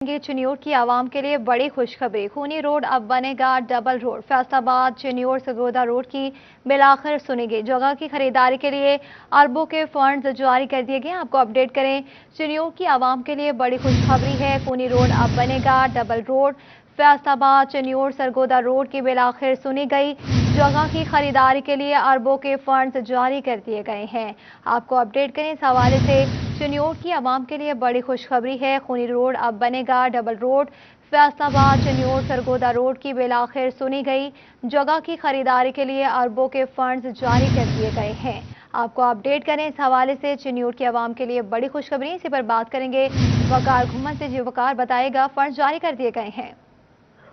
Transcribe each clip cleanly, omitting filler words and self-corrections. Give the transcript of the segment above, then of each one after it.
चिन्योट की आवाम के लिए बड़ी खुशखबरी। खूनी रोड अब बनेगा double road. Faisalabad Chiniot Sargodha road की बिलाखिर सुनी गई। जगह की खरीदारी के लिए अरबों के फंड्स जारी कर दिए गए। आपको अपडेट करें, चिन्योट की आवाम के लिए बड़ी खुशखबरी है। खूनी रोड अब बनेगा double road. Faisalabad Chiniot Sargodha road की बिलाखिर सुनी गई। जगह की खरीदारी के लिए अरबों के फंड्स जारी कर दिए गए हैं। आपको अपडेट करें, इस हवाले से चिन्योट की आवाम के लिए बड़ी खुशखबरी है। खूनी रोड अब बनेगा double road. Faisalabad Chiniot Sargodha road की बिलाखिर सुनी गई। जगह की खरीदारी के लिए अरबों के फंड्स जारी कर दिए गए हैं। आपको अपडेट करें, इस हवाले से चिन्योट की आवाम के लिए बड़ी खुशखबरी। इसी पर बात करेंगे वकार घुमन से। जी वकार, बताएगा, फंड्स जारी कर दिए गए हैं।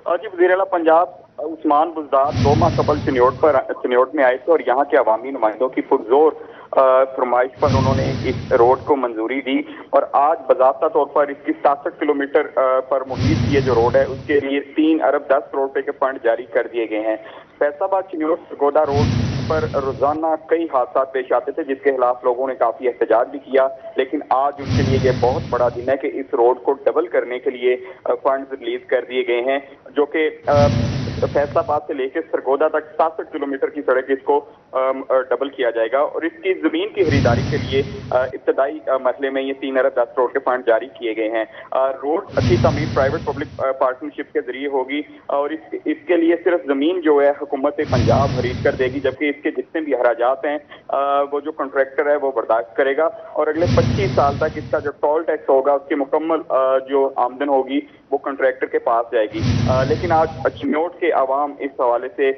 जी, वज़ीर आला पंजाब उस्मान बुज़दार 2 माह कबल चिन्योट में आए थे और यहाँ के अवामी नुमाइंदों की पुरजोर फरमाइश पर उन्होंने इस रोड को मंजूरी दी और आज बाज़ाब्ता तौर पर इसकी 67 किलोमीटर पर मुहित ये जो रोड है उसके लिए 3 अरब 10 करोड़ रुपए के फंड जारी कर दिए गए हैं। फैसलाबाद चिन्योट सरगोदा रोड पर रोजाना कई हादसा पेश आते थे जिसके खिलाफ लोगों ने काफी एहतजाज भी किया, लेकिन आज उनके लिए ये बहुत बड़ा दिन है कि इस रोड को डबल करने के लिए फंड्स रिलीज कर दिए गए हैं, जो कि फैसलाबाद से लेकर सरगोदा तक 67 किलोमीटर की सड़क इसको डबल किया जाएगा और इसकी जमीन की खरीदारी के लिए इब्तदाई मरहले में ये 3 अरब 10 करोड़ के फंड जारी किए गए हैं। रोड की तमीर प्राइवेट पब्लिक पार्टनरशिप के जरिए होगी और इसके लिए सिर्फ जमीन जो है हुकूमत पंजाब खरीद कर देगी, जबकि इसके जितने भी अखराजात हैं वो जो कॉन्ट्रैक्टर है वो बर्दाश्त करेगा और अगले 25 साल तक इसका जो टोल टैक्स होगा उसकी मुकम्मल जो आमदन होगी वो कॉन्ट्रैक्टर के पास जाएगी। लेकिन आज चिन्योट के आवाम इस हवाले से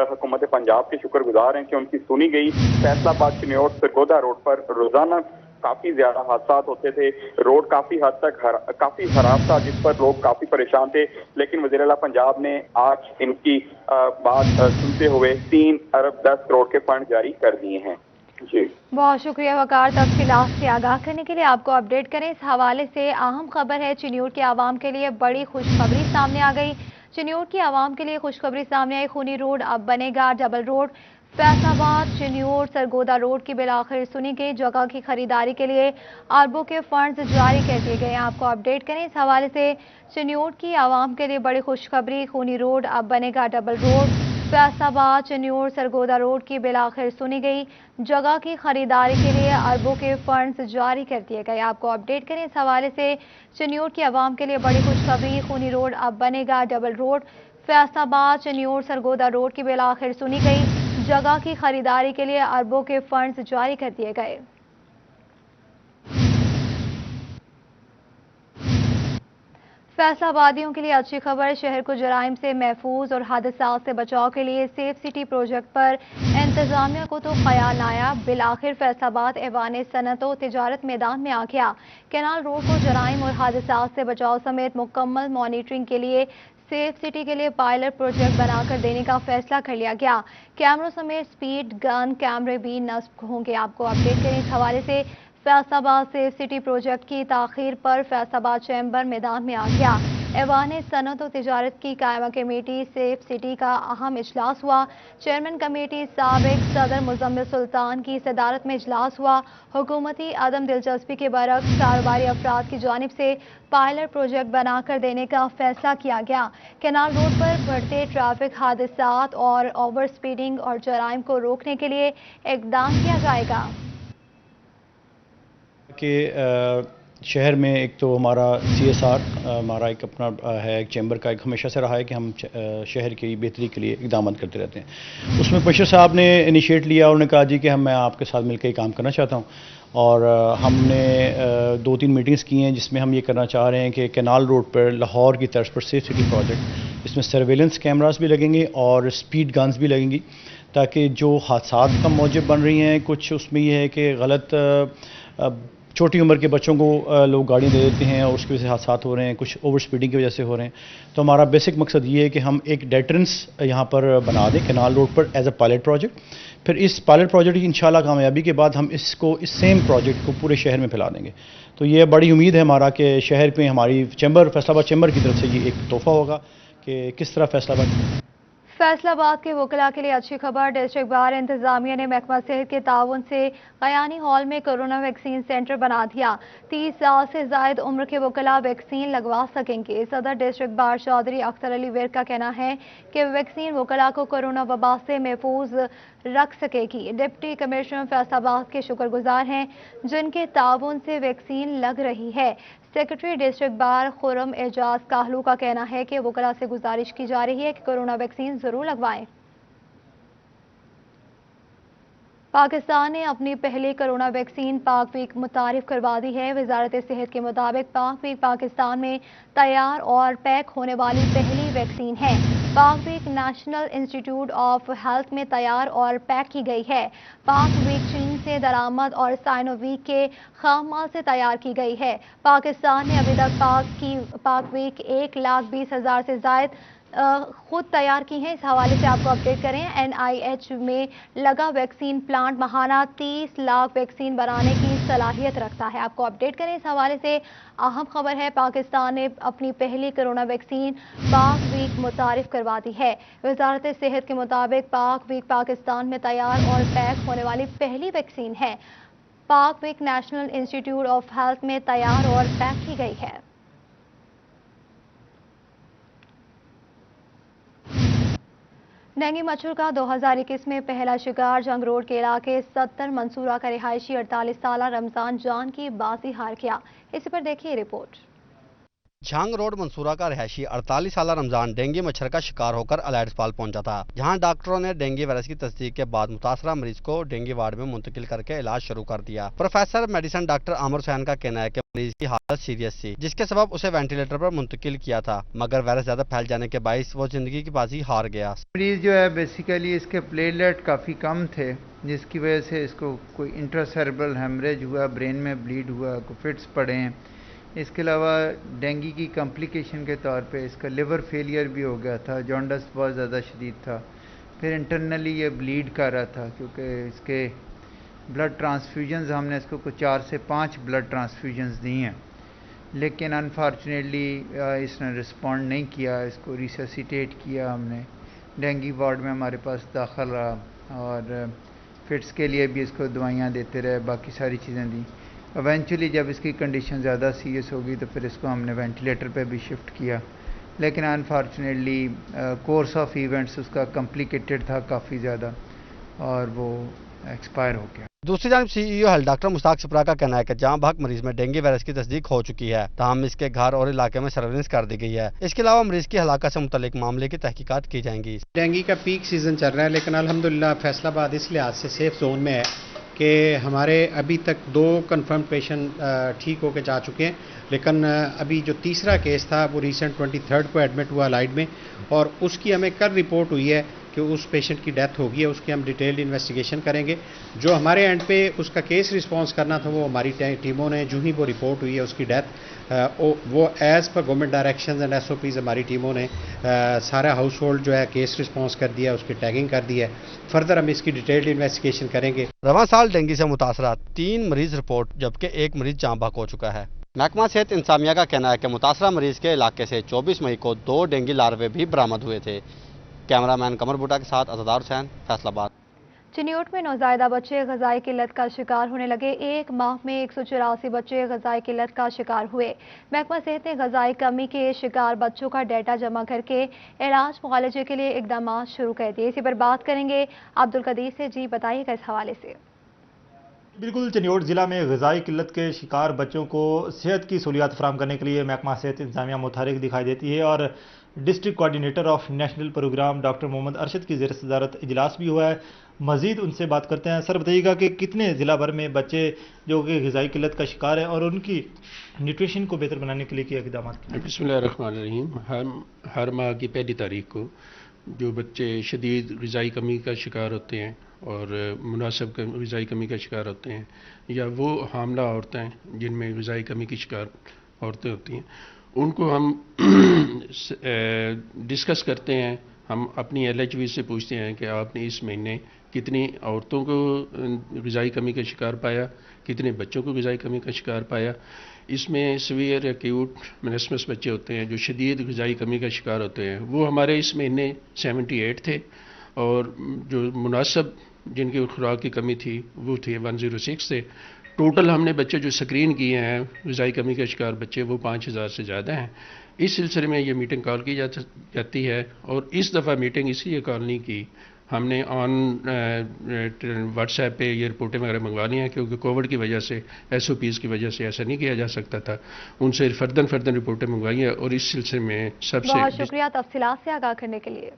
हुकूमत पंजाब के शुक्रगुजार हैं कि उनकी सुनी गई। फैसलाबाद चिन्योट सरगोदा रोड पर रोजाना काफी ज्यादा हादसा होते थे, रोड काफी हद तक काफी खराब था जिस पर लोग काफी परेशान थे, लेकिन वज़ीर आला पंजाब ने आज इनकी बात सुनते हुए 3 अरब 10 करोड़ के फंड जारी कर दिए हैं। जी बहुत शुक्रिया वकार, तफसीलात से आगाह करने के लिए। आपको अपडेट करें, इस हवाले से अहम खबर है। चिन्योट के आवाम के लिए बड़ी खुशखबरी सामने आ गई। चिन्योट की आवाम के लिए खुशखबरी सामने आई। खूनी रोड अब बनेगा double road. Faisalabad Chiniot Sargodha road की बिलाखिर सुनी गई। जगह की खरीदारी के लिए अरबों के फंड्स जारी कर दिए गए। आपको अपडेट करें, इस हवाले से चिन्योट की आवाम के लिए बड़ी खुशखबरी। खूनी रोड अब बनेगा double road. Faisalabad Chiniot Sargodha road की बिलाखिर सुनी गई। जगह की खरीदारी के लिए अरबों के फंड्स जारी कर दिए गए। आपको अपडेट करें, इस हवाले से चिन्योट की आवाम के लिए बड़ी खुशखबरी। खूनी रोड अब बनेगा double road. Faisalabad Chiniot Sargodha road की बिलाखिर सुनी गई। जगह की खरीदारी के लिए अरबों के फंड्स जारी कर दिए गए। फैसलाबादियों के लिए अच्छी खबर। शहर को जराइम से महफूज और हादसात से बचाव के लिए सेफ सिटी प्रोजेक्ट पर इंतजामिया को तो ख्याल आया। बिलाखिर फैसलाबाद ऐवान सनत व तिजारत मैदान में आ गया। कैनाल रोड को जराइम और हादसात से बचाव समेत मुकम्मल मॉनिटरिंग के लिए सेफ सिटी के लिए पायलट प्रोजेक्ट बनाकर देने का फैसला कर लिया गया। कैमरों समेत स्पीड गन कैमरे भी नस्ब होंगे। आपको अपडेट करें, इस हवाले से फैसलाबाद सेफ सिटी प्रोजेक्ट की ताखीर पर फैसलाबाद चैम्बर मैदान में आ गया। ऐवान सनत और तिजारत की कायमा कमेटी सेफ सिटी का अहम इजलास हुआ। चेयरमैन कमेटी साबिक सदर मुजम्मिल सुल्तान की सदारत में इजलास हुआ। हुकूमती अदम दिलचस्पी के बरक्स कारोबारी अफराद की जानिब से पायलट प्रोजेक्ट बनाकर देने का फैसला किया गया। कैनाल रोड पर बढ़ते ट्रैफिक हादसात और ओवर स्पीडिंग और जराइम को रोकने के लिए इकदाम किया जाएगा। कि शहर में एक तो हमारा CSR हमारा एक अपना है, एक चैम्बर का एक हमेशा से रहा है कि हम शहर की बेहतरी के लिए इक़दाम करते रहते हैं। उसमें बशीर साहब ने इनिशिएट लिया, उन्होंने कहा जी कि मैं आपके साथ मिलकर काम करना चाहता हूँ और हमने 2-3 मीटिंग्स की हैं जिसमें हम ये करना चाह रहे हैं कि कैनाल रोड पर लाहौर की तर्ज पर सेफ सिटी प्रोजेक्ट, इसमें सर्वेलेंस कैमरास भी लगेंगे और स्पीड गन्स भी लगेंगी ताकि जो हादसात का मौजब बन रही हैं, कुछ उसमें यह है कि गलत छोटी उम्र के बच्चों को लोग गाड़ियाँ दे देते हैं और उसकी वजह से हादसा हो रहे हैं, कुछ ओवर स्पीडिंग की वजह से हो रहे हैं। तो हमारा बेसिक मकसद ये है कि हम एक डेटरेंस यहाँ पर बना दें कैनाल रोड पर एज अ पायलट प्रोजेक्ट। फिर इस पायलट प्रोजेक्ट की इंशाल्लाह कामयाबी के बाद हम इसको इस सेम प्रोजेक्ट को पूरे शहर में फैला देंगे। तो ये बड़ी उम्मीद है हमारा कि शहर में हमारी चैम्बर फैसलाबाद चैम्बर की तरफ से ये एक तोहफ़ा होगा कि किस तरह फैसलाबाद फैसला आबाद के वकला के लिए अच्छी खबर। डिस्ट्रिक्ट बार इंतजामिया ने महकमा सेहत के ताउन से कयानी हॉल में कोरोना वैक्सीन सेंटर बना दिया। 30 साल से जायद उम्र के वकला वैक्सीन लगवा सकेंगे। सदर डिस्ट्रिक्ट बार चौधरी अख्तर अली वीर का कहना है कि वैक्सीन वकला को कोरोना वबा से महफूज रख सकेगी। डिप्टी कमिश्नर फैसलाबाद के शुक्रगुजार हैं जिनके ताउन से वैक्सीन लग रही है। Secretary district bar Khurram Ejaz Kahlon का कहना है कि वकला से गुजारिश की जा रही है कि कोरोना वैक्सीन जरूर लगवाएं। पाकिस्तान ने अपनी पहली कोरोना वैक्सीन पाक वीक मुतारिफ करवा दी है। वजारत सेहत के मुताबिक पाक वीक पाकिस्तान में तैयार और पैक होने वाली पहली वैक्सीन है। पाक वीक नेशनल इंस्टीट्यूट ऑफ हेल्थ में तैयार और पैक की गई है। पाक वीक चीन से दरामद और साइनोवीक के खाम माल से तैयार की गई है। पाकिस्तान ने अभी तक पाक वीक 1,20,000 से जायद खुद तैयार की हैं। इस हवाले से आपको अपडेट करें। NIH में लगा वैक्सीन प्लांट महाना 30 लाख वैक्सीन बनाने की सलाहियत रखता है। आपको अपडेट करें इस हवाले से। अहम खबर है, पाकिस्तान ने अपनी पहली कोरोना वैक्सीन पाक वीक मुतारिफ करवा दी है। वजारत सेहत के मुताबिक पाक वीक पाकिस्तान में तैयार और पैक होने वाली पहली वैक्सीन है। पाक वीक नेशनल इंस्टीट्यूट ऑफ हेल्थ में तैयार और पैक की गई है। डेंगू मच्छर का 2021 में पहला शिकार जंग रोड के इलाके 70 मंसूरा का रिहायशी 48 साल रमजान जान की बाजी हार गया। इसी पर देखिए रिपोर्ट। झांग रोड मंसूरा का रहायशी 48 साल रमजान डेंगू मच्छर का शिकार होकर अलाइड अस्पताल पहुंचा था, जहां डॉक्टरों ने डेंगू वायरस की तस्दीक के बाद मुतासरा मरीज को डेंगू वार्ड में मुंतकिल करके इलाज शुरू कर दिया। Professor medicine doctor Aamir Hussain का कहना है कि मरीज की हालत सीरियस थी, जिसके सबब उसे वेंटिलेटर पर मुंतकिल किया था, मगर वायरस ज्यादा फैल जाने के बाइस वो जिंदगी की बाजी हार गया। मरीज जो है बेसिकली इसके प्लेटलेट काफ़ी कम थे, जिसकी वजह से इसको कोई इंट्रासेरेब्रल हेमरेज हुआ, ब्रेन में ब्लीड हुआ, कोई फिट्स पड़े हैं। इसके अलावा डेंगू की कॉम्प्लिकेशन के तौर पे इसका लिवर फेलियर भी हो गया था, जॉन्डिस बहुत ज़्यादा शदीद था। फिर इंटरनली ये ब्लीड कर रहा था, क्योंकि इसके ब्लड ट्रांसफ्यूजन्स हमने इसको कुछ 4 से 5 ब्लड ट्रांसफ्यूजन्स दी हैं, लेकिन अनफॉर्चुनेटली इसने रिस्पॉन्ड नहीं किया। इसको रिससिटेट किया हमने, डेंगू वार्ड में हमारे पास दाखिल रहा और फिट्स के लिए भी इसको दवाइयाँ देते रहे, बाकी सारी चीज़ें दी। इवेंचुअली जब इसकी कंडीशन ज़्यादा सीरियस होगी तो फिर इसको हमने वेंटिलेटर पे भी शिफ्ट किया, लेकिन अनफॉर्चुनेटली कोर्स ऑफ इवेंट्स उसका कॉम्प्लिकेटेड था काफ़ी ज़्यादा और वो एक्सपायर हो गया। दूसरी जानब CEO health doctor Mushtaq Sipra का कहना है कि जहां भाग मरीज में डेंगू वायरस की तस्दीक हो चुकी है, तमाम इसके घर और इलाके में सर्वेलेंस कर दी गई है। इसके अलावा मरीज की हलाकत से मुतल्लिक मामले की तहकीकात की जाएंगी। डेंगू का पीक सीजन चल रहा है, लेकिन अल्हम्दुलिल्लाह फैसलाबाद इस लिहाज से सेफ जोन में है कि हमारे अभी तक 2 कन्फर्म पेशेंट ठीक होकर जा चुके हैं, लेकिन अभी जो तीसरा केस था वो रिसेंट 23 को एडमिट हुआ अलाइड में, और उसकी हमें कल रिपोर्ट हुई है कि उस पेशेंट की डेथ हो गई है। उसकी हम डिटेल्ड इन्वेस्टिगेशन करेंगे। जो हमारे एंड पे उसका केस रिस्पांस करना था वो हमारी टीमों ने, जो ही वो रिपोर्ट हुई है उसकी डेथ, वो as per government directions and SOPs हमारी टीमों ने सारा हाउस होल्ड जो है केस रिस्पांस कर दिया, उसकी टैगिंग कर दी है। फर्दर हम इसकी डिटेल्ड इन्वेस्टिगेशन करेंगे। रवां साल डेंगू से मुतासरा 3 मरीज रिपोर्ट, जबकि 1 मरीज जाँ बहक हो चुका है। महकमा सेहत इंतजामिया का कहना है कि मुतासरा मरीज के इलाके से 24 मई को 2 डेंगू लार्वे भी बरामद हुए थे। कैमरामैन कमर बूटा के साथ अज़दार हुसैन, फैसलाबाद। चिन्योट में नौज़ायदा बच्चे ग़िज़ाई किल्लत का शिकार होने लगे। 1 माह में 184 बच्चे ग़िज़ाई किल्लत का शिकार हुए। महकमा सेहत ने ग़िज़ाई कमी के शिकार बच्चों का डेटा जमा करके इलाज मुआलजे के लिए इक़दाम शुरू कर दिए। इसी पर बात करेंगे अब्दुल कदीर से। जी बताइएगा इस हवाले से। बिल्कुल, चिन्योट ज़िला में ग़िज़ाई किल्लत के शिकार बच्चों को सेहत की सहूलियात फराहम करने के लिए महकमा सेहत इंतजामिया मुतहरिक दिखाई देती है, और district coordinator of national program doctor Mohammad Arshad की ज़ेर सदारत इजलास भी हुआ है। मज़ीद उनसे बात करते हैं। सर बताइएगा कि कितने ज़िला भर में बच्चे जो कि ग़िज़ाई किल्लत का शिकार है और उनकी न्यूट्रिशन को बेहतर बनाने के लिए क्या इक़दाम किए? बिस्मिल्लाहिर्रहमानिर्रहीम। हर माह की 1 तारीख को जो बच्चे शदीद ग़िज़ाई कमी का शिकार होते हैं और मुनासिब ग़िज़ाई कमी का शिकार होते हैं, या वो हामला औरतें जिनमें ग़िज़ाई कमी की शिकार औरतें होती हैं, उनको हम डिस्कस करते हैं। हम अपनी LHV से पूछते हैं कि आपने इस महीने कितनी औरतों को ग़िज़ाई कमी का शिकार पाया, कितने बच्चों को ग़िज़ाई कमी का शिकार पाया। इसमें सीवियर एक्यूट मेनिस्मस बच्चे होते हैं जो शदीद ग़िज़ाई कमी का शिकार होते हैं, वो हमारे इस महीने 78 थे, और जो मुनासिब जिनकी खुराक की कमी थी वो थे 106 थे। टोटल हमने बच्चे जो स्क्रीन किए हैं ग़िज़ाई कमी के शिकार बच्चे, वो 5000 से ज़्यादा हैं। इस सिलसिले में ये मीटिंग कॉल की जाती है, और इस दफ़ा मीटिंग इसलिए कॉल नहीं की, हमने व्हाट्सएप पे ये रिपोर्टें वगैरह मंगवा ली हैं, क्योंकि कोविड की वजह से, SOPs की वजह से ऐसा नहीं किया जा सकता था। उनसे फर्दन रिपोर्टें मंगवाई हैं, और इस सिलसिले में सबसे बहुत शुक्रिया तफसीलात से आगाह करने के लिए।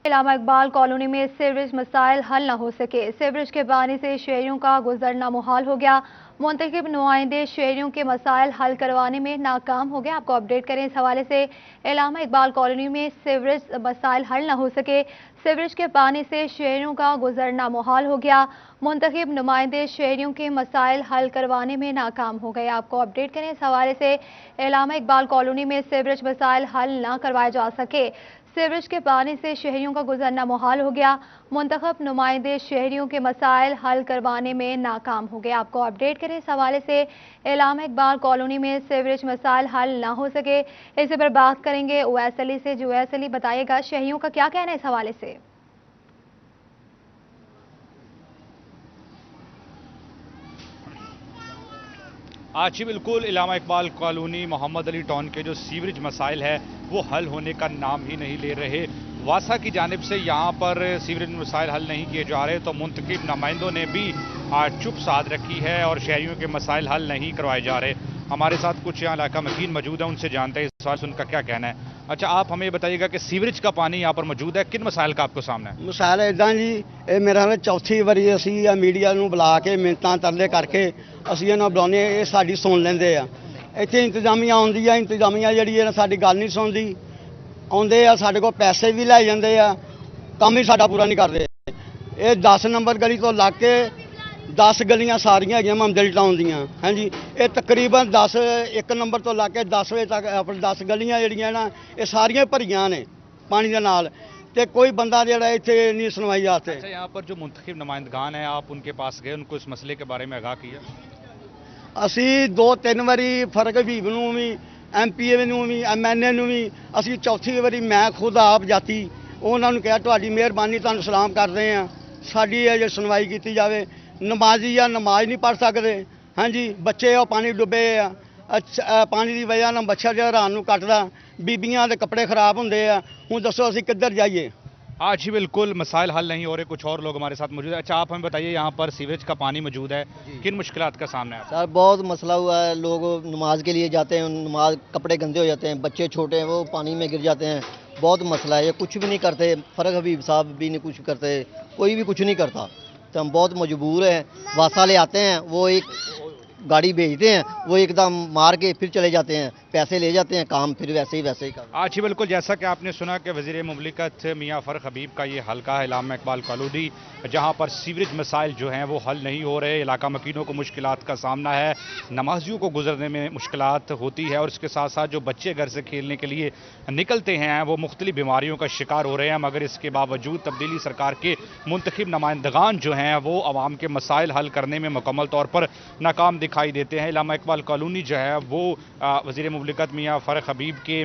इलामा इकबाल कॉलोनी में सीवरेज मसाइल हल न हो सके, सीवरेज के पानी से शहरियों का गुजरना मुहाल हो गया। मुंतखब नुमाइंदे शहरियों के मसाइल हल करवाने में नाकाम हो गए। आपको अपडेट करें इस हवाले से। इलामा इकबाल कॉलोनी में सीवरेज मसाइल हल न हो सके, सीवरेज के पानी से शहरियों का गुजरना मुहाल हो गया। मुंतखब नुमाइंदे शहरियों के मसाइल हल करवाने में नाकाम हो गए। आपको अपडेट करें इस हवाले से। इलामा इकबाल कॉलोनी में सीवरेज मसाइल हल न करवाए जा सके, सीवरेज के पानी से शहरियों का गुजरना मुहाल हो गया। मुंतखब नुमाइंदे शहरियों के मसाइल हल करवाने में नाकाम हो गए। आपको अपडेट करें इस हवाले से। इलामा इकबाल कॉलोनी में सीवरेज मसाइल हल ना हो सके, इसी पर बात करेंगे उवैस अली से। जो उवैस अली, बताइएगा शहरियों का क्या कहना है इस हवाले से? आज ही बिल्कुल इलामा इकबाल कॉलोनी मोहम्मद अली टाउन के जो सीवरेज मसाइल है वो हल होने का नाम ही नहीं ले रहे। वासा की जानिब से यहाँ पर सीवरेज मसाइल हल नहीं किए जा रहे, तो मुंतखब नुमाइंदों ने भी चुप साध रखी है और शहरियों के मसाइल हल नहीं करवाए जा रहे। हमारे साथ कुछ यहाँ इलाका मकीन मौजूद है, उनसे जानते हैं इस सवाल उनका क्या कहना है। अच्छा, आप हमें बताइएगा कि सीवरेज का पानी यहाँ पर मौजूद है, किन मसाइल का आपको सामना है? मसाइल इदा जी, ये मेरा हाल चौथी बारी असी मीडिया ਨੂੰ बुला के मिन्नतां तरले करके ਅਸੀਂ ਇਹਨਾਂ ਬੁਲਾਉਂਦੇ, ਇਹ ਸਾਡੀ ਸੁਣ ਲੈਂਦੇ ਆ। ਇੱਥੇ ਇੰਤਜ਼ਾਮੀਆਂ ਆਉਂਦੀ ਆ, ਇੰਤਜ਼ਾਮੀਆਂ ਜਿਹੜੀ ਹੈ ਸਾਡੀ ਗੱਲ ਨਹੀਂ ਸੁਣਦੀ। ਆਉਂਦੇ ਆ, ਸਾਡੇ ਕੋਲ ਪੈਸੇ ਵੀ ਲੈ ਜਾਂਦੇ ਆ, ਕੰਮ ਹੀ ਸਾਡਾ ਪੂਰਾ ਨਹੀਂ ਕਰਦੇ। ਇਹ 10 ਨੰਬਰ ਗਲੀ ਤੋਂ ਲੱਗ ਕੇ 10 ਗਲੀਆਂ ਸਾਰੀਆਂ ਹੈਗੀਆਂ ਮਮਦਲੀ ਟਾਊਨ ਦੀਆਂ। ਹਾਂਜੀ, ਇਹ ਤਕਰੀਬਨ 1 ਨੰਬਰ ਤੋਂ ਲੱਗ ਕੇ 10 ਵਜੇ ਤੱਕ ਆਪਣੀ 10 ਗਲੀਆਂ ਜਿਹੜੀਆਂ ਨਾ ਇਹ ਸਾਰੀਆਂ ਭਰੀਆਂ ਨੇ ਪਾਣੀ ਦੇ ਨਾਲ, ਤੇ कोई बंदा जरा इतने नहीं सुनवाई आते। अच्छा, यहाँ पर जो मुंतखब नुमाइंदगान है, आप उनके पास गए, उनको इस मसले के बारे में आगाह किया? असी 2-3 बारी फरक हबीब नूं भी, MPA नूं भी, MNA नूं भी, असी चौथी बारी मैं खुद आप जाती उन्होंने कहा तुहाडी मेहरबानी, तुहानूं सलाम करते हैं, साडी अजे सुनवाई की जाए। नमाजी आ, नमाज नहीं पढ़ सकते। हाँ जी, बच्चे आ पानी डुबे आ, पानी की वजह ਨਾਲ मच्छर ਜਿਹੜਾ ਰਾਤ ਨੂੰ ਕੱਟਦਾ, बीबियां के कपड़े खराब होंगे आ। ਹੁਣ दसो असी किधर जाइए? आज ही बिल्कुल मसाइल हल नहीं हो रहे, कुछ और लोग हमारे साथ मौजूद है। अच्छा, आप हमें बताइए, यहाँ पर सीवरेज का पानी मौजूद है, किन मुश्किलात का सामना है? सर बहुत मसला हुआ है, लोग नमाज के लिए जाते हैं, नमाज कपड़े गंदे हो जाते हैं, बच्चे छोटे हैं वो पानी में गिर जाते हैं, बहुत मसला है। ये कुछ भी नहीं करते, फरक हबीब साहब भी नहीं कुछ करते, कोई भी कुछ नहीं करता, तो हम बहुत मजबूर हैं। वासा ले आते हैं, वो एक गाड़ी भेजते हैं, वो एकदम मार के फिर चले जाते हैं, पैसे ले जाते हैं, काम फिर वैसे ही कर। आज ही बिल्कुल जैसा कि आपने सुना कि वज़ीर मुमलिकत मियाँ फ़रख हबीब का ये हल्का है इलामा इकबाल कॉलोनी, जहाँ पर सीवरेज मसाइल जो हैं वो हल नहीं हो रहे। इलाका मकीनों को मुश्किलात का सामना है, नमाजियों को गुजरने में मुश्किलात होती है, और इसके साथ साथ जो बच्चे घर से खेलने के लिए निकलते हैं वो मुख्तलिफ बीमारियों का शिकार हो रहे हैं। मगर इसके बावजूद तब्दीली सरकार के मुंतखब नुमाइंदगान जो हैं वो आवाम के मसाइल हल करने में मुकम्मल तौर पर नाकाम दिखाई देते हैं। इलामा इकबाल कॉलोनी जो है वो वज़ीर मुमलिकत मियाँ फ़रख हबीब के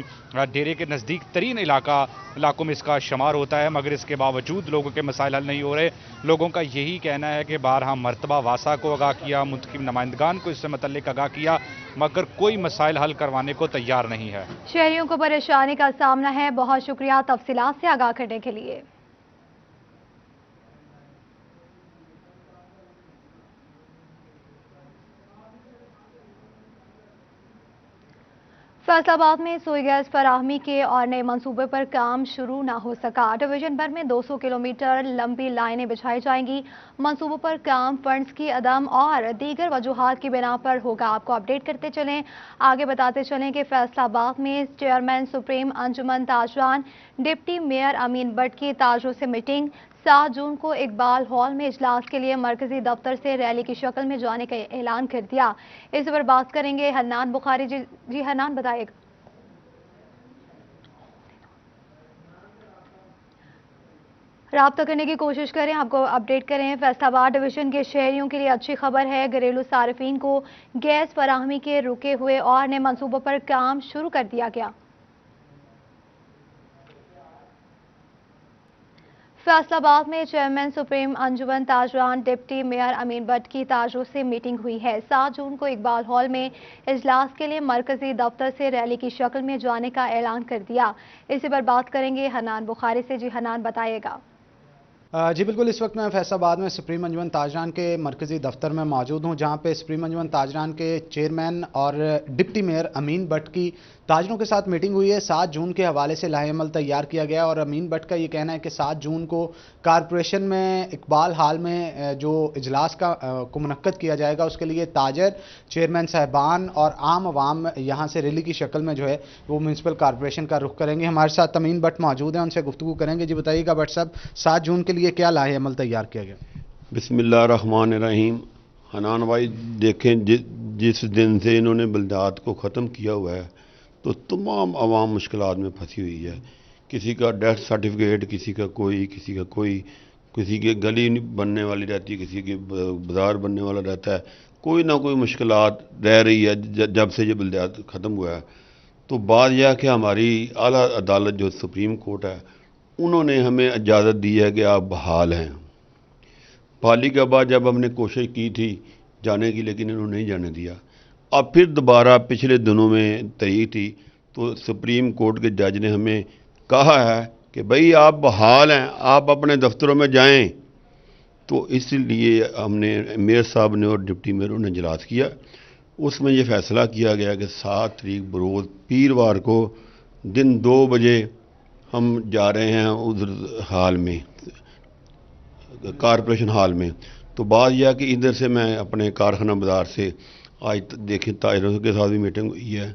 डेरे के नज़दीक तरीन इलाकों में इसका शुमार होता है, मगर इसके बावजूद लोगों के मसाइल हल नहीं हो रहे। लोगों का यही कहना है कि बारहा मरतबा वासा को आगाह किया, मुंतखब नुमाइंदगान को इससे मुतल्लिक आगाह किया, मगर कोई मसाइल हल करवाने को तैयार नहीं है। शहरियों को परेशानी का सामना है। बहुत शुक्रिया तफसीलात से आगाह करने के लिए। फैसलाबाद में सोई गैस फराहमी के और नए मंसूबे पर काम शुरू ना हो सका। डिवीजन भर में 200 किलोमीटर लंबी लाइनें बिछाई जाएंगी। मंसूबों पर काम फंड्स की अदम और दीगर वजूहात की बिना पर होगा। आपको अपडेट करते चलें, आगे बताते चलें कि फैसलाबाद में चेयरमैन सुप्रीम अंजुमन ताजरान, डिप्टी मेयर अमीन भट्ट की ताजरों से मीटिंग। 7 जून को इकबाल हॉल में इजलास के लिए मरकजी दफ्तर से रैली की शक्ल में जाने का ऐलान कर दिया। इस पर बात करेंगे हन्नान बुखारी जी हन्नान, बताइएगा। रब्ता करने की कोशिश करें, आपको अपडेट करें। फैसलाबाद डिवीजन के शहरियों के लिए अच्छी खबर है। घरेलू सार्फिन को गैस फराहमी के रुके हुए और नए मंसूबों पर काम शुरू कर दिया गया। फैसलाबाद में चेयरमैन सुप्रीम अंजुमन ताजरान डिप्टी मेयर अमीन भट्ट की ताजरों से मीटिंग हुई है। 7 जून को इकबाल हॉल में इजलास के लिए मरकजी दफ्तर से रैली की शक्ल में जाने का ऐलान कर दिया। इसी पर बात करेंगे हनान बुखारी से। जी हनान, बताइएगा। जी बिल्कुल, इस वक्त मैं फैसलाबाद में सुप्रीम अंजुमन ताजरान के मरकजी दफ्तर में मौजूद हूं, जहां पे सुप्रीम अंजुमन ताजरान के चेयरमैन और डिप्टी मेयर अमीन भट्ट की ताजरों के साथ मीटिंग हुई है। 7 जून के हवाले से लाहेअमल तैयार किया गया और अमीन भट्ट का ये कहना है कि 7 जून को कारपोरेशन में इकबाल हाल में जो इजलास को मुनक्कद किया जाएगा, उसके लिए ताजर, चेयरमैन साहबान और आम आवाम यहाँ से रैली की शक्ल में जो है वो म्यूनसिपल कारपोरेशन का रुख करेंगे। हमारे साथ अमीन भट्ट मौजूद हैं, उनसे गुफ्तगू करेंगे। जी बताइएगा भट्ट साहब, 7 जून के लिए क्या लाहेअमल तैयार किया गया? बिस्मिल्लाहिर्रहमानिर्रहीम। हनान भाई देखें, जिस दिन से इन्होंने बलदात को ख़त्म किया हुआ है तो तमाम आवाम मुश्किलात में फंसी हुई है। किसी का डेथ सर्टिफिकेट, किसी का कोई, किसी के गली बनने वाली रहती है, किसी के बाजार बनने वाला रहता है। कोई ना कोई मुश्किलात रह रही है जब से ये बलदात ख़त्म हुआ है। तो बात यह कि हमारी आला अदालत जो सुप्रीम कोर्ट है, उन्होंने हमें इजाज़त दी है कि आप बहाल हैं। बहाली के बाद जब हमने कोशिश की थी जाने की, लेकिन इन्होंने नहीं जाने दिया। अब फिर दोबारा पिछले दिनों में तारीख थी तो सुप्रीम कोर्ट के जज ने हमें कहा है कि भाई आप बहाल हैं, आप अपने दफ्तरों में जाएं। तो इसलिए हमने मेयर साहब ने और डिप्टी मेयरों ने इजलास किया। उसमें ये फैसला किया गया कि 7 तारीख बरोज़ पीरवार को दिन 2 बजे हम जा रहे हैं उधर हाल में, कारपोरेशन हाल में। तो बात यह कि इधर से मैं अपने कारखाना बाजार से आज देखें ताजरों के साथ भी मीटिंग हुई है,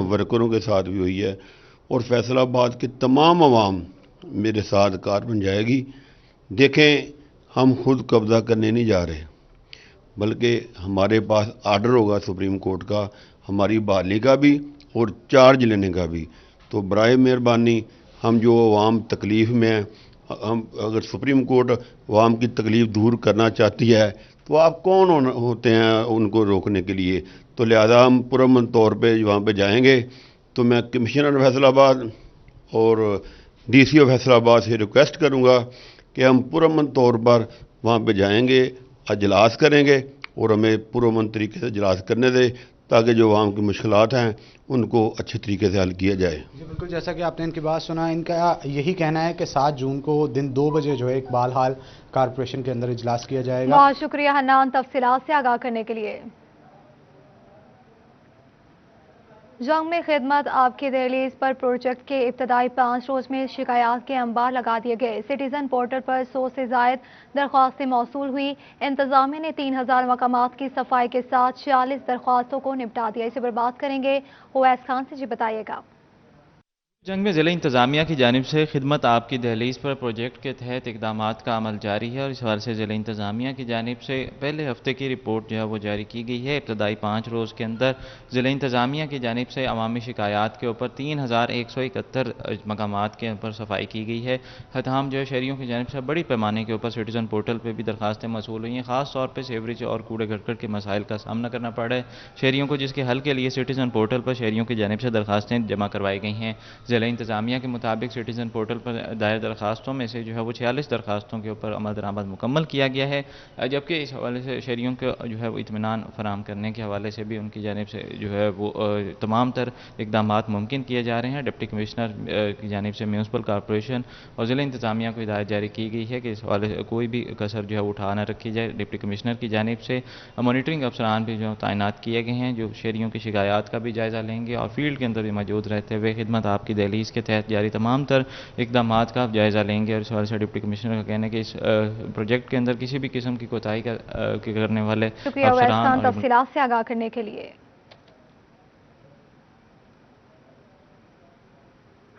वर्करों के साथ भी हुई है, और फैसलाबाद के तमाम आवाम मेरे साथ कार बन जाएगी। देखें, हम खुद कब्ज़ा करने नहीं जा रहे, बल्कि हमारे पास आर्डर होगा सुप्रीम कोर्ट का, हमारी बहाली का भी और चार्ज लेने का भी। तो बराए मेहरबानी, हम जो अवाम तकलीफ़ में हैं, हम अगर सुप्रीम कोर्ट अवाम की तकलीफ़ दूर करना चाहती है तो आप कौन होते हैं उनको रोकने के लिए? तो लिहाजा हम पुरअमन तौर पे वहाँ पे जाएंगे। तो मैं कमिश्नर फैसलाबाद और डीसीओ फैसलाबाद से रिक्वेस्ट करूँगा कि हम पुरअमन तौर पर वहाँ पे जाएंगे, इजलास करेंगे और हमें पुरअमन तरीके से इजलास करने दें ताकि जो आवाम की मुश्किलात हैं उनको अच्छे तरीके से हल किया जाए। जी बिल्कुल, जैसा कि आपने इनकी बात सुना, इनका यही कहना है कि 7 जून को दिन 2 बजे जो है इकबाल हाल कारपोरेशन के अंदर इजलास किया जाएगा। बहुत शुक्रिया हन्नान तफसीलात से आगाह करने के लिए। जंग में खिदमत आपकी दहलीज पर प्रोजेक्ट के इब्तदाई 5 रोज में शिकायत के अंबार लगा दिए गए। सिटीजन पोर्टल पर 100 से जायद दरख्वास्तें मौसूल हुई। इंतजामिया ने 3000 मकामात की सफाई के साथ 46 दरख्वास्तों को निपटा दिया। इसी पर बात करेंगे उवैस खान से। जी बताइएगा। जंग में ज़िला इंतज़ामिया की जानिब से खिदमत आपकी दहलीज पर प्रोजेक्ट के तहत इकदामात का अमल जारी है और इस हवाले से ज़िला इंतज़ामिया की जानिब से पहले हफ्ते की रिपोर्ट जो है वो जारी की गई है। इब्तदाई 5 रोज़ के अंदर ज़िला इंतज़ामिया की जानिब से अवामी शिकायात के ऊपर 3171 मकामात के ऊपर सफाई की गई है। तमाम जो है शहरियों की जानिब से बड़ी पैमाने के ऊपर सिटीज़न पोर्टल पर भी दरखास्तें मौसूल हुई हैं। ख़ास तौर पर सीवरेज और कूड़े करकट के मसाइल का सामना करना पड़ा है शहरियों को, जिसके हल के लिए सिटीज़न पोर्टल पर शहरियों की जानिब से दरखास्तें जमा करवाई गई हैं। ज़िला इंतज़ामिया के मुताबिक सिटीज़न पोर्टल पर दायर दरखास्तों में से जो है वो 46 दरखास्तों के ऊपर अमल दरामद मुकम्मल किया गया है, जबकि इस हवाले से शहरियों को जो है वो इत्मीनान फराहम करने के हवाले से भी उनकी जानिब से जो है वो तमाम तर इक़दामात मुमकिन किए जा रहे हैं। डिप्टी कमिश्नर की जानिब से म्यूनसिपल कॉरपोरेशन और ज़िला इंतज़ामिया को हिदायत जारी की गई है कि इस हवाले से कोई भी कसर जो है उठा न रखी जाए। डिप्टी कमिश्नर की जानिब से मॉनिटरिंग अफसरान भी जो तैनात किए गए हैं, जो शहरियों की शिकायत का भी जायज़ा लेंगे और फील्ड के अंदर भी मौजूद रहते हुए खिदमत आपकी दहलीज के तहत जारी तमाम तर इक़दामात का जायज़ा लेंगे। और इस हवाले से डिप्टी कमिश्नर का कहना है कि इस प्रोजेक्ट के अंदर किसी भी किस्म की कोताही करने वाले अफसरान तफसीलात से आगाह करने के लिए।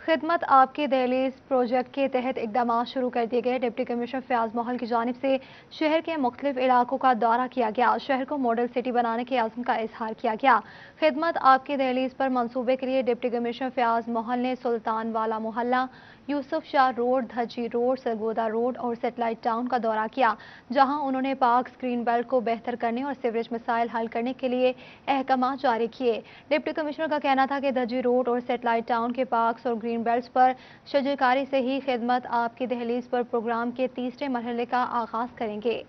خدمت آپ کی دہلیز پروجیکٹ کے تحت اقدامات شروع کر دیے گئے۔ ڈپٹی کمشنر فیاض محل کی جانب سے شہر کے مختلف علاقوں کا دورہ کیا گیا۔ شہر کو ماڈل سٹی بنانے کے عزم کا اظہار کیا گیا۔ خدمت آپ کی دہلیز پر منصوبے کے لیے ڈپٹی کمشنر فیاض محل نے سلطان والا محلہ، یوسف شاہ روڈ، دھجی روڈ، سرگودا روڈ اور سیٹلائٹ ٹاؤن کا دورہ کیا، جہاں انہوں نے پاک اسکرین بیلٹ کو بہتر کرنے اور سیوریج مسائل حل کرنے کے لیے احکامات جاری کیے۔ ڈپٹی کمشنر کا کہنا تھا کہ دھجی روڈ اور سیٹلائٹ ٹاؤن کے پارکس اور گرین بیلٹس پر شجرکاری سے ہی خدمت آپ کی دہلیز پر پروگرام کے تیسرے مرحلے کا آغاز کریں گے۔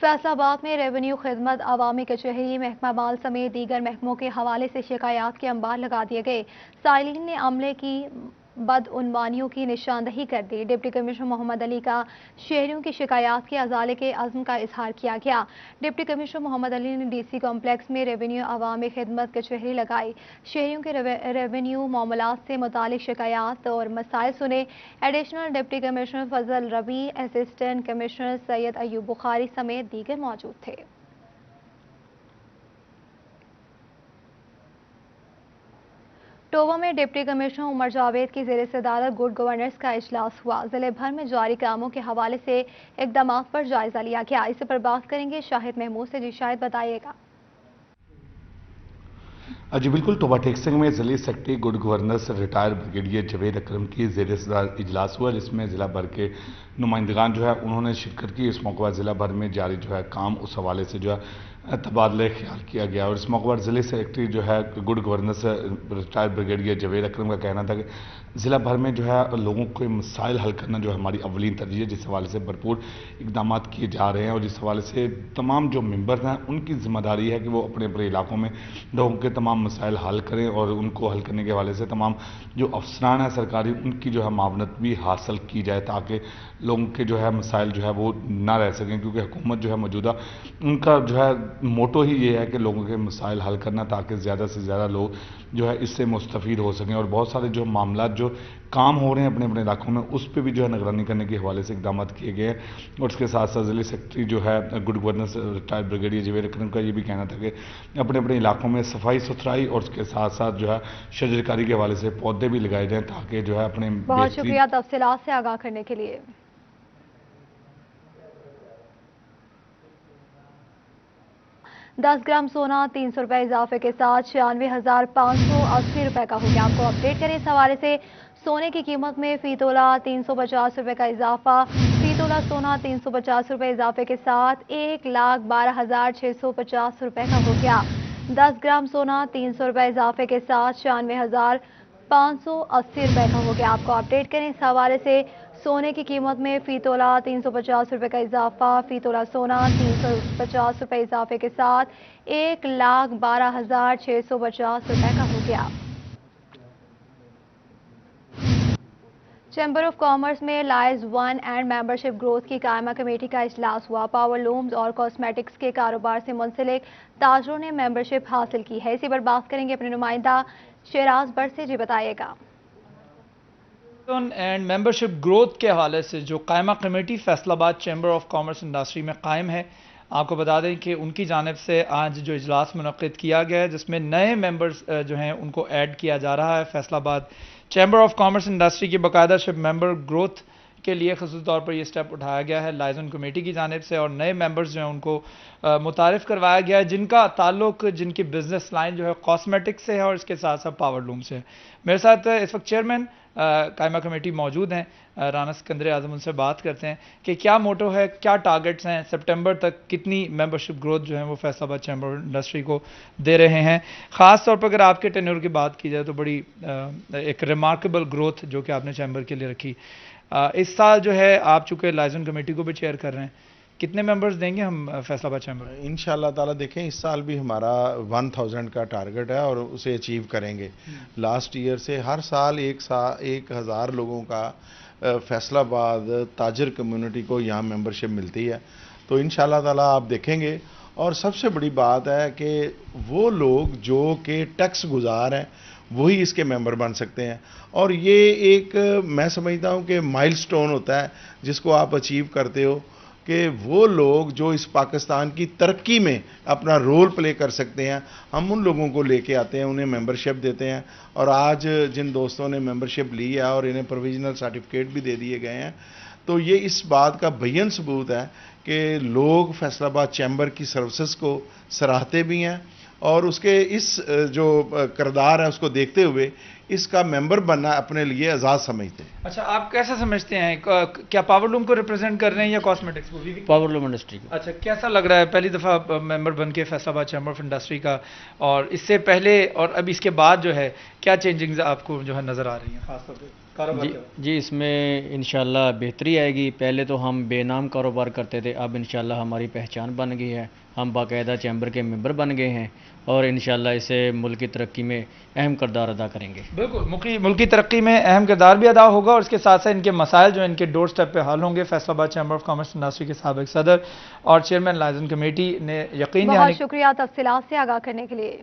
فیصل آباد میں ریونیو خدمت عوامی کچہری، محکمہ مال سمیت دیگر محکموں کے حوالے سے شکایات کے انبار لگا دیے گئے۔ سائلین نے عملے کی بدعنوانیوں کی نشاندہی کر دی۔ ڈپٹی کمشنر محمد علی کا شہریوں کی شکایات کے ازالے کے عزم کا اظہار کیا گیا۔ ڈپٹی کمشنر محمد علی نے ڈی سی کمپلیکس میں ریونیو عوامی خدمت کچہری لگائی، شہریوں کے ریونیو معاملات سے متعلق شکایات اور مسائل سنے۔ ایڈیشنل ڈپٹی کمشنر فضل ربیع، اسسٹنٹ کمشنر سید ایوب بخاری سمیت دیگر موجود تھے۔ ٹوبہ میں ڈپٹی کمشنر عمر جاوید کی زیر صدارت گڈ گورننس کا اجلاس ہوا۔ ضلع بھر میں جاری کاموں کے حوالے سے اقدامات پر جائزہ لیا گیا۔ اس پر بات کریں گے شاہد محمود سے۔ جی شاہد، بتائیے گا۔ جی بالکل، ٹوبہ ٹیکسنگ میں ضلع secretary good governance retire brigadier Javed Akram کی زیر صدارت اجلاس ہوا، جس میں ضلع بھر کے نمائندگان انہوں نے شرکت کی۔ اس موقع پر ضلع بھر میں جاری کام، اس حوالے سے تبادلہ خیال کیا گیا، اور اس موقع پر ضلع secretary good governance retire brigadier Javed Akram کا کہنا تھا کہ ضلع بھر میں لوگوں کے مسائل حل کرنا ہماری اولین ترجیح ہے، جس حوالے سے بھرپور اقدامات کیے جا رہے ہیں، اور جس حوالے سے تمام جو ممبر ہیں ان کی ذمہ داری ہے کہ وہ اپنے اپنے علاقوں میں لوگوں کے تمام مسائل حل کریں، اور ان کو حل کرنے کے حوالے سے تمام جو افسران ہیں سرکاری، ان کی معاونت بھی حاصل کی جائے، تاکہ لوگوں کے مسائل وہ نہ رہ سکیں، کیونکہ حکومت موجودہ ان کا موٹو ہی یہ ہے کہ لوگوں کے مسائل حل کرنا، تاکہ زیادہ سے زیادہ لوگ اس سے مستفید ہو سکیں، اور بہت سارے معاملات کام ہو رہے ہیں اپنے اپنے علاقوں میں، اس پہ بھی نگرانی کرنے کے حوالے سے اقدامات کیے گئے ہیں۔ اور اس کے ساتھ ساتھ ضلع secretary good governance retire brigadier Javed Akram کا یہ بھی کہنا تھا کہ اپنے اپنے علاقوں میں صفائی ستھرائی اور اس کے ساتھ ساتھ شجرکاری کے حوالے سے پودے بھی لگائے جائیں، تاکہ اپنے بہت شکریہ تفصیلات سے آگاہ کرنے کے لیے۔ 10 گرام سونا 300 روپے اضافے کے ساتھ 96,580 روپے کا ہو گیا۔ آپ کو اپڈیٹ کریں اس حوالے سے۔ سونے کی قیمت میں فی تولہ 350 روپے کا اضافہ، فی تولہ سونا 350 روپے اضافے کے ساتھ 1,12,650 روپے کا ہو گیا۔ 10 گرام سونا 300 روپے اضافے کے ساتھ 96,580 روپے کا ہو گیا۔ آپ کو اپڈیٹ کریں اس حوالے سے۔ سونے کی قیمت میں فی تولہ 350 روپے کا اضافہ، فی تولہ سونا 350 روپے اضافے کے ساتھ 1,12,650 روپے کا ہو گیا۔ چیمبر آف کامرس میں لائز 1 اینڈ ممبرشپ گروتھ کی قائمہ کمیٹی کا اجلاس ہوا۔ پاور لومز اور کاسمیٹکس کے کاروبار سے منسلک تاجروں نے ممبرشپ حاصل کی ہے۔ اسی پر بات کریں گے اپنے نمائندہ شیراز بٹ سے۔ جی بتائیے گا۔ اینڈ ممبرشپ گروتھ کے حوالے سے جو قائمہ کمیٹی فیصل آباد چیمبر آف کامرس انڈسٹری میں قائم ہے، آپ کو بتا دیں کہ ان کی جانب سے آج جو اجلاس منعقد کیا گیا ہے، جس میں نئے ممبرز ہیں ان کو ایڈ کیا جا رہا ہے۔ فیصل آباد چیمبر آف کامرس انڈسٹری کی باقاعدہ شپ ممبر گروتھ کے لیے خصوصی طور پر یہ سٹیپ اٹھایا گیا ہے لائزن کمیٹی کی جانب سے، اور نئے ممبرز جو ہیں ان کو متعارف کروایا گیا ہے، جن کا تعلق جن کی بزنس لائن کاسمیٹک سے ہے اور اس کے ساتھ ساتھ پاور لوم سے ہے۔ میرے ساتھ اس وقت چیئرمین قائمہ کمیٹی موجود ہیں، رانا سکندر اعظم، ان سے بات کرتے ہیں کہ کیا موٹو ہے، کیا ٹارگٹس ہیں، سپٹمبر تک کتنی ممبرشپ گروتھ جو ہے وہ فیصل آباد چیمبر انڈسٹری کو دے رہے ہیں۔ خاص طور پر اگر آپ کے ٹینیور کی بات کی جائے تو بڑی ایک ریمارکیبل گروتھ جو کہ آپ نے چیمبر کے لیے رکھی۔ اس سال آپ چونکہ لائزن کمیٹی کو بھی چیئر کر رہے ہیں، کتنے ممبرز دیں گے ہم فیصل آباد چیمبر؟ انشاءاللہ تعالیٰ دیکھیں، اس سال بھی ہمارا 1000 کا ٹارگٹ ہے اور اسے اچیو کریں گے۔ لاسٹ ایئر سے ہر سال 1000 لوگوں کا فیصل آباد تاجر کمیونٹی کو یہاں ممبرشپ ملتی ہے، تو انشاءاللہ تعالیٰ آپ دیکھیں گے۔ اور سب سے بڑی بات ہے کہ وہ لوگ جو کہ ٹیکس گزار ہیں وہی اس کے ممبر بن سکتے ہیں، اور یہ ایک میں سمجھتا ہوں کہ مائل سٹون ہوتا ہے جس کو آپ اچیو کرتے ہو۔ کہ وہ لوگ جو اس پاکستان کی ترقی میں اپنا رول پلے کر سکتے ہیں، ہم ان لوگوں کو لے کے آتے ہیں، انہیں ممبرشپ دیتے ہیں. اور آج جن دوستوں نے ممبرشپ لی ہے اور انہیں پروویژنل سرٹیفکیٹ بھی دے دیے گئے ہیں، تو یہ اس بات کا بین ثبوت ہے کہ لوگ فیصل آباد چیمبر کی سروسز کو سراہتے بھی ہیں اور اس کے اس جو کردار ہے اس کو دیکھتے ہوئے اس کا ممبر بننا اپنے لیے اعزاز سمجھتے ہیں. اچھا، آپ کیسا سمجھتے ہیں، کیا پاور لوم کو ریپرزینٹ کر رہے ہیں یا کاسمیٹکس کو؟ پاور لوم انڈسٹری کو. اچھا، کیسا لگ رہا ہے پہلی دفعہ ممبر بن کے فیصل آباد چیمبر آف انڈسٹری کا، اور اس سے پہلے اور اب اس کے بعد جو ہے کیا چینجنگز آپ کو جو ہے نظر آ رہی ہیں خاص طور پہ؟ جی اس میں انشاءاللہ بہتری آئے گی. پہلے تو ہم بے نام کاروبار کرتے تھے، اب انشاءاللہ ہماری پہچان بن گئی ہے، ہم باقاعدہ چیمبر کے ممبر بن گئے ہیں اور انشاءاللہ اسے ملک کی ترقی میں اہم کردار ادا کریں گے. بالکل، ملکی ترقی میں اہم کردار بھی ادا ہوگا اور اس کے ساتھ ساتھ ان کے مسائل جو ان کے ڈور سٹیپ پہ حل ہوں گے. فیصل آباد چیمبر آف کامرس انڈسٹری کے سابق صدر اور چیئرمین لائزن کمیٹی نے یقین دہانی. بہت شکریہ تفصیلات سے آگاہ کرنے کے لیے.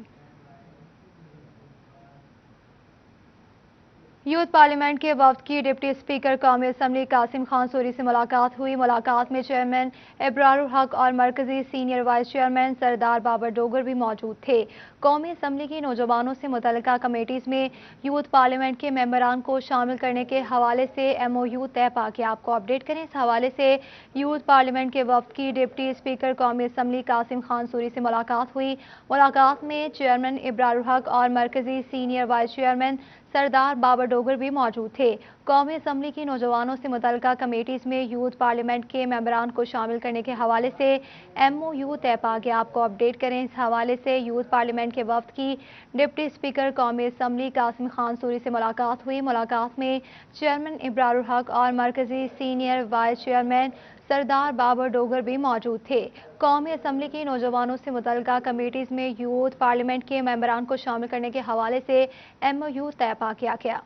یوتھ پارلیمنٹ کے وفد کی ڈپٹی اسپیکر قومی اسمبلی قاسم خان سوری سے ملاقات ہوئی. ملاقات میں چیئرمین ابرار الحق اور مرکزی سینئر وائس چیئرمین سردار بابر ڈوگر بھی موجود تھے. قومی اسمبلی کی نوجوانوں سے متعلقہ کمیٹیز میں یوتھ پارلیمنٹ کے ممبران کو شامل کرنے کے حوالے سے ایم او یو طے پا کے آپ کو اپڈیٹ کریں. اس حوالے سے یوتھ پارلیمنٹ کے وفد کی ڈپٹی اسپیکر قومی اسمبلی قاسم خان سوری سے ملاقات ہوئی. ملاقات میں چیئرمین ابرار الحق اور مرکزی سینئر وائس چیئرمین سردار بابر ڈوگر بھی موجود تھے. قومی اسمبلی کی نوجوانوں سے متعلقہ کمیٹیز میں یوتھ پارلیمنٹ کے ممبران کو شامل کرنے کے حوالے سے ایم او یو طے پا کے آپ کو اپڈیٹ کریں. اس حوالے سے یوتھ پارلیمنٹ کے وفد کی ڈپٹی اسپیکر قومی اسمبلی قاسم خان سوری سے ملاقات ہوئی. ملاقات میں چیئرمین ابرار الحق اور مرکزی سینئر وائس چیئرمین سردار بابر ڈوگر بھی موجود تھے. قومی اسمبلی کی نوجوانوں سے متعلقہ کمیٹیز میں یوتھ پارلیمنٹ کے ممبران کو شامل کرنے کے حوالے سے ایم او یو طے پا کیا گیا.